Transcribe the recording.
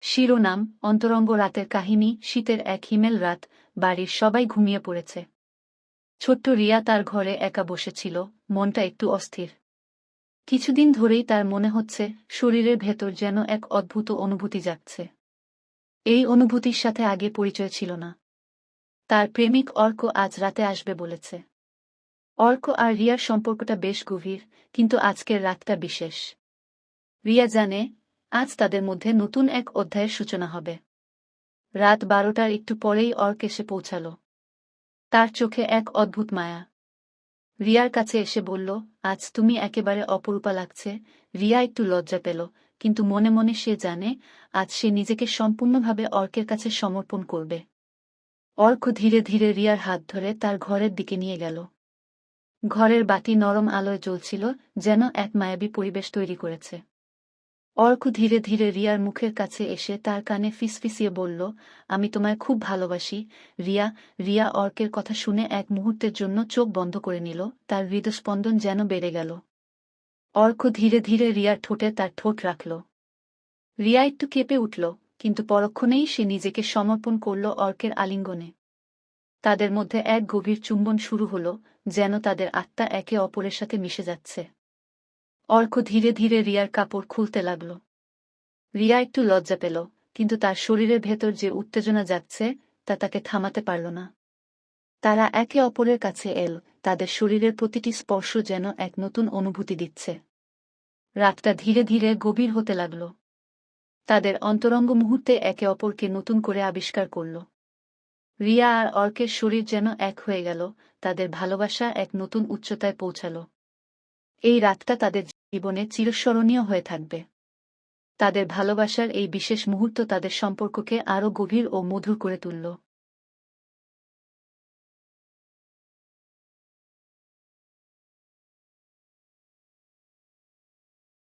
শিরোনাম: অন্তরঙ্গ রাতের কাহিনী। শীতের এক হিমেল রাত, বাড়ির সবাই ঘুমিয়ে পড়েছে। ছোট্ট রিয়া তার ঘরে একা বসেছিল, মনটা একটু অস্থির। কিছুদিন ধরেই তার মনে হচ্ছে শরীরের ভেতর যেন এক অদ্ভুত অনুভূতি জাগছে। এই অনুভূতির সাথে আগে পরিচয় ছিল না। তার প্রেমিক অর্ক আজ রাতে আসবে বলেছে। অর্ক আর রিয়ার সম্পর্কটা বেশ গভীর, কিন্তু আজকের রাতটা বিশেষ। রিয়া জানে, আজ তাদের মধ্যে নতুন এক অধ্যায়ের সূচনা হবে। রাত 12টার একটু পরেই অর্ক এসে পৌঁছাল। তার চোখে এক অদ্ভুত মায়া। রিয়ার কাছে এসে বলল, আজ তুমি একেবারে অপরূপা লাগছে। রিয়া একটু লজ্জা পেল, কিন্তু মনে মনে সে জানে, আজ সে নিজেকে সম্পূর্ণভাবে অর্কের কাছে সমর্পণ করবে। অর্ক ধীরে ধীরে রিয়ার হাত ধরে তার ঘরের দিকে নিয়ে গেল। ঘরের বাতি নরম আলোয় জ্বলছিল, যেন এক মায়াবী পরিবেশ তৈরি করেছে। অর্ক ধীরে ধীরে রিয়ার মুখের কাছে এসে তার কানে ফিসফিসিয়ে বলল, আমি তোমায় খুব ভালোবাসি রিয়া। রিয়া অর্কের কথা শুনে এক মুহূর্তের জন্য চোখ বন্ধ করে নিল, তার হৃদস্পন্দন যেন বেড়ে গেল। অর্ক ধীরে ধীরে রিয়ার ঠোঁটে তার ঠোঁট রাখল। রিয়া একটু কেঁপে উঠল, কিন্তু পরক্ষণেই সে নিজেকে সমর্পণ করল অর্কের আলিঙ্গনে। তাদের মধ্যে এক গভীর চুম্বন শুরু হল, যেন তাদের আত্মা একে অপরের সাথে মিশে যাচ্ছে। অর্ক ধীরে ধীরে রিয়ার কাপড় খুলতে লাগল। রিয়া একটু লজ্জা পেল, কিন্তু তার শরীরের ভেতর যে উত্তেজনা যাচ্ছে তা তাকে থামাতে পারল না। তারা একে অপরের কাছে এল, তাদের শরীরের প্রতিটি স্পর্শ যেন এক নতুন অনুভূতি দিচ্ছে। রাতটা ধীরে ধীরে গভীর হতে লাগল। তাদের অন্তরঙ্গ মুহূর্তে একে অপরকে নতুন করে আবিষ্কার করল। রিয়া আর অর্কের শরীর যেন এক হয়ে গেল, তাদের ভালোবাসা এক নতুন উচ্চতায় পৌঁছাল। এই রাতটা তাদের জীবনে চিরস্মরণীয় হয়ে থাকবে। তাদের ভালোবাসার এই বিশেষ মুহূর্ত তাদের সম্পর্ককে আরও গভীর ও মধুর করে তুলল।